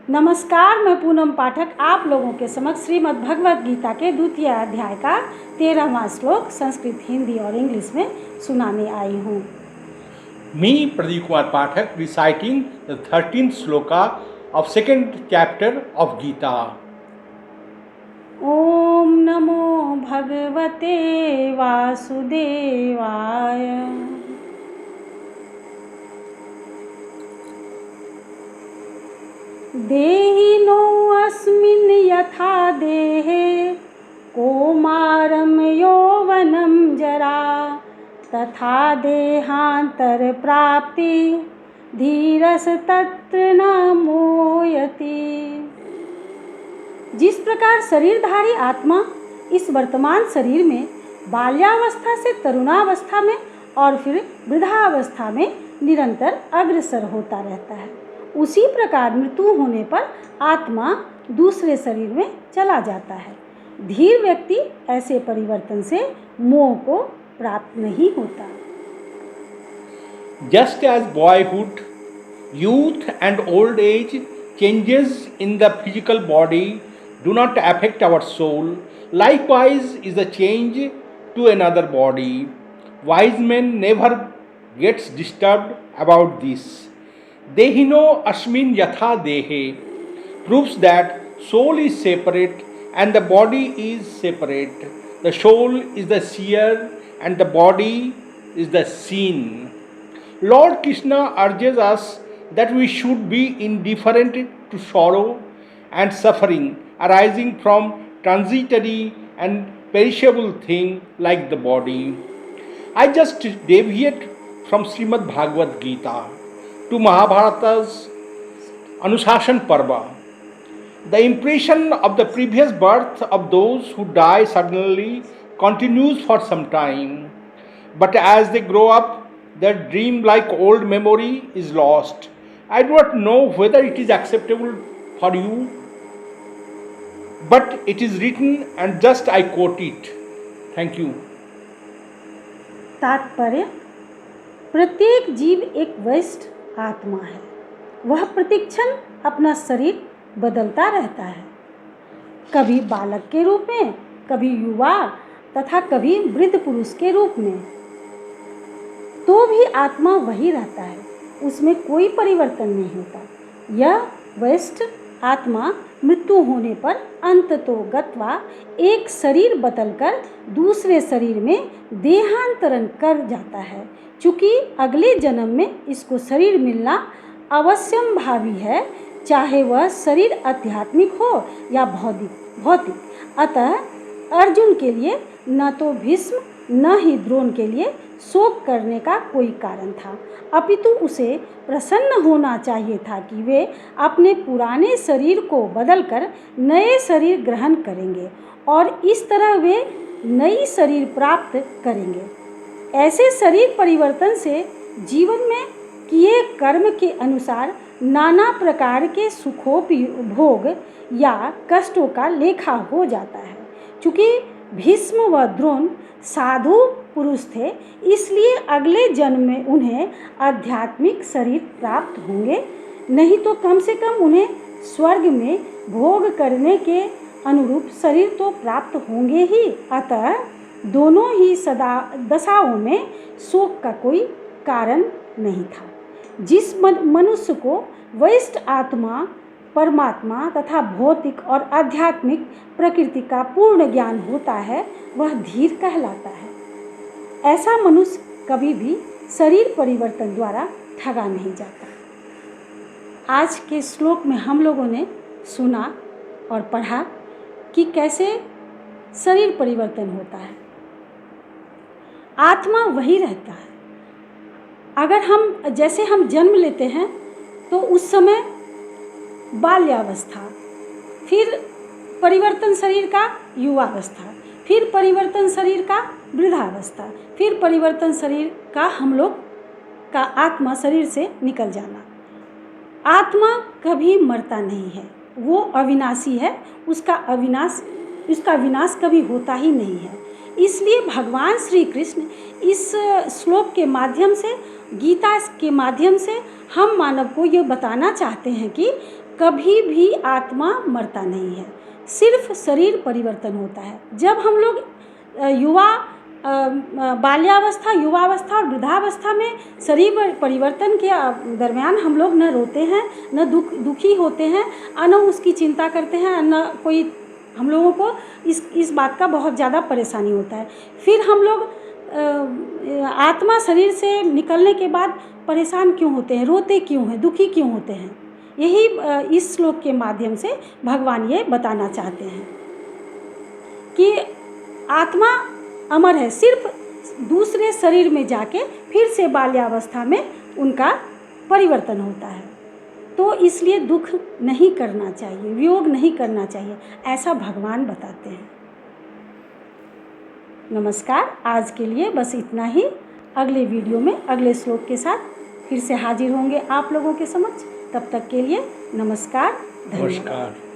नमस्कार, मैं पूनम पाठक आप लोगों के समक्ष श्रीमद् भगवद गीता के द्वितीय अध्याय का 13वां श्लोक संस्कृत, हिंदी और इंग्लिश में सुनाने आई हूँ। Me, Pradeep Kumar Pathak, reciting the 13th sloka of second chapter of Gita. ओम नमो भगवते वासुदेवाय। देहिनोऽस्मिन् यथा देहे कौमारं यौवनं जरा तथा देहान्तरप्राप्ति धीरस्तत्र न मोयति। जिस प्रकार शरीरधारी आत्मा इस वर्तमान शरीर में बाल्यावस्था से तरुणावस्था में और फिर वृद्धावस्था में निरंतर अग्रसर होता रहता है, उसी प्रकार मृत्यु होने पर आत्मा दूसरे शरीर में चला जाता है। धीर व्यक्ति ऐसे परिवर्तन से मोह को प्राप्त नहीं होता। Just as boyhood, youth and old age changes in the physical body do not affect our soul, likewise is the change to another body. Wise men never gets disturbed about this. Dehino asmin yatha dehe proves that soul is separate and the body is separate. The soul is the seer and the body is the seen. Lord Krishna urges us that we should be indifferent to sorrow and suffering arising from transitory and perishable thing like the body. I just deviate from Srimad Bhagavad Gita to Mahabharata's Anushasana Parva. The impression of the previous birth of those who die suddenly continues for some time, but as they grow up, their dream-like old memory is lost. I do not know whether it is acceptable for you, but it is written and just I quote it. Thank you. तात्पर्य: प्रत्येक जीव एक वरिष्ठ आत्मा है। वह प्रतिक्षण अपना शरीर बदलता रहता है, कभी बालक के रूप में, कभी युवा तथा कभी वृद्ध पुरुष के रूप में। तो भी आत्मा वही रहता है, उसमें कोई परिवर्तन नहीं होता। यह वरिष्ठ आत्मा मृत्यु होने पर अंततो गत्वा एक शरीर बदलकर दूसरे शरीर में देहांतरण कर जाता है। चूँकि अगले जन्म में इसको शरीर मिलना अवश्यम भावी है, चाहे वह शरीर आध्यात्मिक हो या भौतिक। अतः अर्जुन के लिए न तो भीष्म न ही द्रोण के लिए शोक करने का कोई कारण था, अपितु उसे प्रसन्न होना चाहिए था कि वे अपने पुराने शरीर को बदलकर नए शरीर ग्रहण करेंगे और इस तरह वे नई शरीर प्राप्त करेंगे। ऐसे शरीर परिवर्तन से जीवन में किए कर्म के अनुसार नाना प्रकार के सुखोपभोग या कष्टों का लेखा हो जाता है। चूँकि भीष्म व द्रोण साधु पुरुष थे, इसलिए अगले जन्म में उन्हें आध्यात्मिक शरीर प्राप्त होंगे, नहीं तो कम से कम उन्हें स्वर्ग में भोग करने के अनुरूप शरीर तो प्राप्त होंगे ही। अतः दोनों ही दशाओं में शोक का कोई कारण नहीं था। जिस मनुष्य को वरिष्ठ आत्मा, परमात्मा तथा भौतिक और आध्यात्मिक प्रकृति का पूर्ण ज्ञान होता है, वह धीर कहलाता है। ऐसा मनुष्य कभी भी शरीर परिवर्तन द्वारा ठगा नहीं जाता। आज के श्लोक में हम लोगों ने सुना और पढ़ा कि कैसे शरीर परिवर्तन होता है। आत्मा वही रहता है। अगर जैसे हम जन्म लेते हैं तो उस समय बाल्यावस्था, फिर परिवर्तन शरीर का युवावस्था, फिर परिवर्तन शरीर का वृद्धावस्था, फिर परिवर्तन शरीर का हम लोग का आत्मा शरीर से निकल जाना। आत्मा कभी मरता नहीं है, वो अविनाशी है, उसका विनाश कभी होता ही नहीं है। इसलिए भगवान श्री कृष्ण इस श्लोक के माध्यम से, गीता के माध्यम से हम मानव को ये बताना चाहते हैं कि कभी भी आत्मा मरता नहीं है, सिर्फ शरीर परिवर्तन होता है। जब हम लोग बाल्यावस्था, युवावस्था और वृद्धावस्था में शरीर परिवर्तन के दरमियान हम लोग न रोते हैं, न दुखी होते हैं, न उसकी चिंता करते हैं, न कोई हम लोगों को इस बात का बहुत ज़्यादा परेशानी होता है। फिर हम लोग आत्मा शरीर से निकलने के बाद परेशान क्यों होते हैं, रोते क्यों हैं, दुखी क्यों होते हैं? यही इस श्लोक के माध्यम से भगवान ये बताना चाहते हैं कि आत्मा अमर है, सिर्फ दूसरे शरीर में जाके फिर से बाल्यावस्था में उनका परिवर्तन होता है। तो इसलिए दुख नहीं करना चाहिए, वियोग नहीं करना चाहिए, ऐसा भगवान बताते हैं। नमस्कार, आज के लिए बस इतना ही। अगले वीडियो में अगले श्लोक के साथ फिर से हाजिर होंगे आप लोगों के समक्ष। तब तक के लिए नमस्कार, धन्यवाद। नमस्कार।